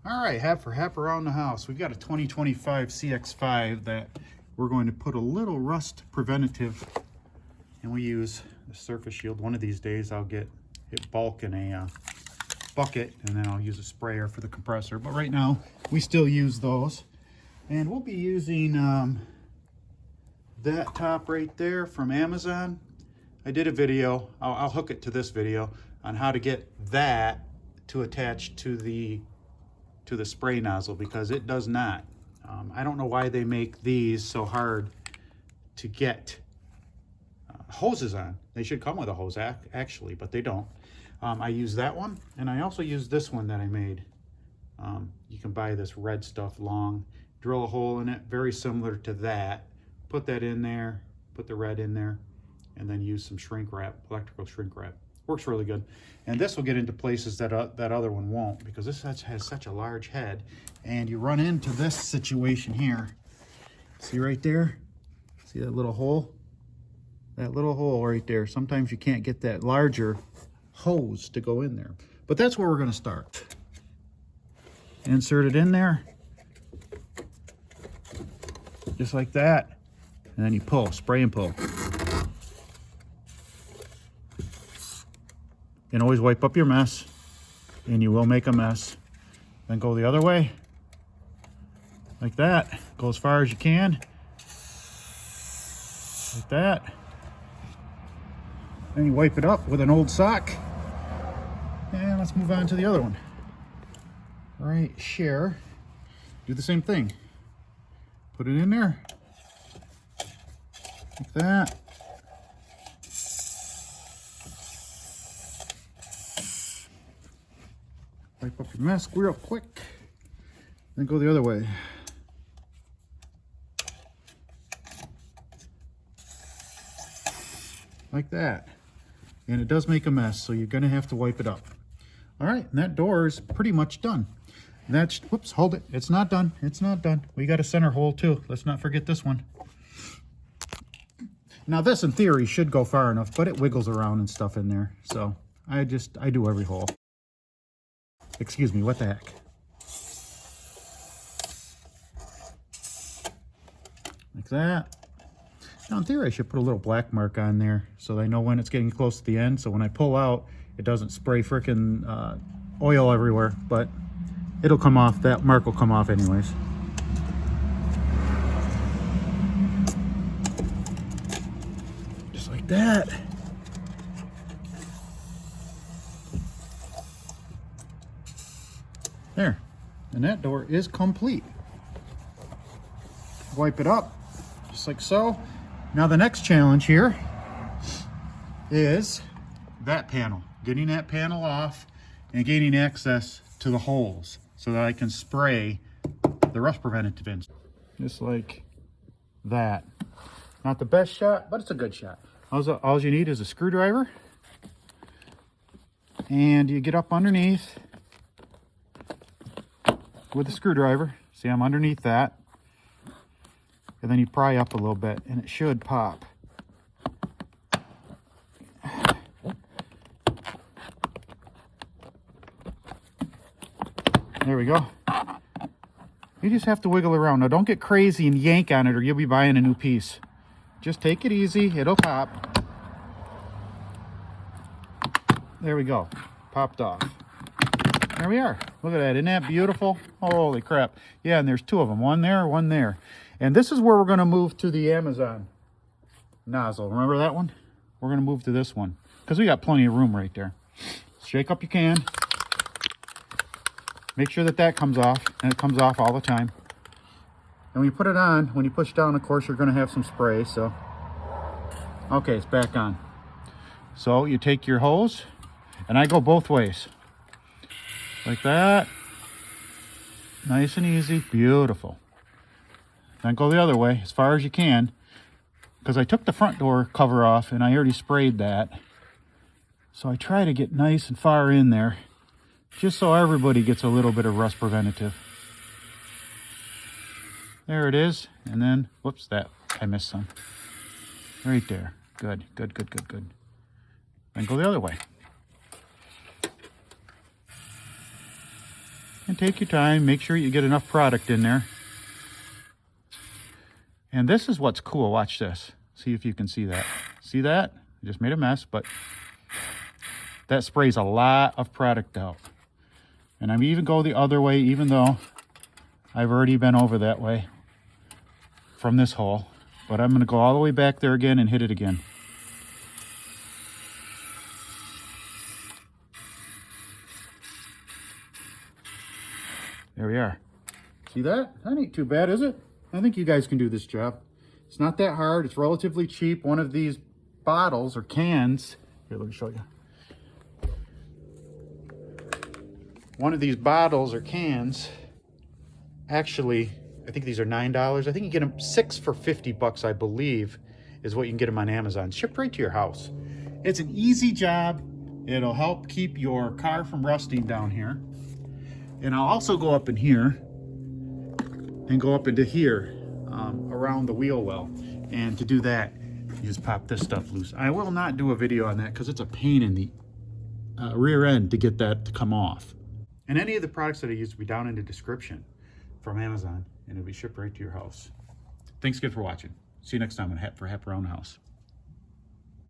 All right, half around the house. We've got a 2025 CX-5 that we're going to put a little rust preventative, and we use the Surface Shield. One of these days I'll get it bulk in a bucket, and then I'll use a sprayer for the compressor. But right now we still use those, and we'll be using that top right there from Amazon. I did a video, I'll hook it to this video, on how to get that to attach to the spray nozzle, because it does not. I don't know why they make these so hard to get hoses on. They should come with a hose actually, but they don't. I use that one, and I also use this one that I made. You can buy this red stuff, long, drill a hole in it, very similar to that. Put that in there, put the red in there, and then use some shrink wrap, electrical shrink wrap. Works really good. And this will get into places that that other one won't, because this has such a large head. And you run into this situation here. See right there? See that little hole? That little hole right there. Sometimes you can't get that larger hose to go in there. But that's where we're going to start. Insert it in there. Just like that. And then you pull, spray and pull. And always wipe up your mess, and you will make a mess. Then go the other way, like that. Go as far as you can, like that. Then you wipe it up with an old sock. And let's move on to the other one. All right, share. Do the same thing. Put it in there, like that. Wipe up your mess real quick, then go the other way. Like that. And it does make a mess, so you're gonna have to wipe it up. All right, and that door is pretty much done. That's, whoops, hold it. It's not done, it's not done. We got a center hole too. Let's not forget this one. Now this in theory should go far enough, but it wiggles around and stuff in there. So I do every hole. Excuse me, what the heck? Like that. Now in theory I should put a little black mark on there so I know when it's getting close to the end, so when I pull out it doesn't spray frickin' oil everywhere, but it'll come off. That mark will come off anyways. Just like that. There, and that door is complete. Wipe it up, just like so. Now the next challenge here is that panel. Getting that panel off and gaining access to the holes so that I can spray the rust preventative in. Just like that. Not the best shot, but it's a good shot. All you need is a screwdriver, and you get up underneath with a screwdriver. See, I'm underneath that. And then you pry up a little bit and it should pop. There we go. You just have to wiggle around. Now don't get crazy and yank on it or you'll be buying a new piece. Just take it easy, it'll pop. There we go, popped off. There we are. Look at that. Isn't that beautiful? Holy crap. Yeah, and there's two of them. One there, one there. And this is where we're going to move to the Amazon nozzle. Remember that one? We're going to move to this one because we got plenty of room right there. Shake up your can. Make sure that comes off, and it comes off all the time. And when you put it on, when you push down, of course, you're going to have some spray. So, okay, it's back on. So you take your hose, and I go both ways. Like that. Nice and easy. Beautiful. Then go the other way as far as you can, because I took the front door cover off and I already sprayed that. So I try to get nice and far in there, just so everybody gets a little bit of rust preventative. There it is. And then, whoops, I missed some. Right there. Good, good, good, good, good. Then go the other way. And take your time, make sure you get enough product in there. And this is what's cool, watch this. See if you can see that. See that? I just made a mess, but that sprays a lot of product out. And I'm even go the other way, even though I've already been over that way from this hole. But I'm gonna go all the way back there again and hit it again. There we are. See that? That ain't too bad, is it? I think you guys can do this job. It's not that hard. It's relatively cheap. One of these bottles or cans, here, let me show you. One of these bottles or cans, actually, I think these are $9. I think you get them 6 for 50 bucks, I believe, is what you can get them on Amazon. Shipped right to your house. It's an easy job. It'll help keep your car from rusting down here. And I'll also go up in here and go up into here around the wheel well. And to do that, you just pop this stuff loose. I will not do a video on that because it's a pain in the rear end to get that to come off. And any of the products that I use will be down in the description from Amazon, and it'll be shipped right to your house. Thanks again for watching. See you next time for Hep Around the House.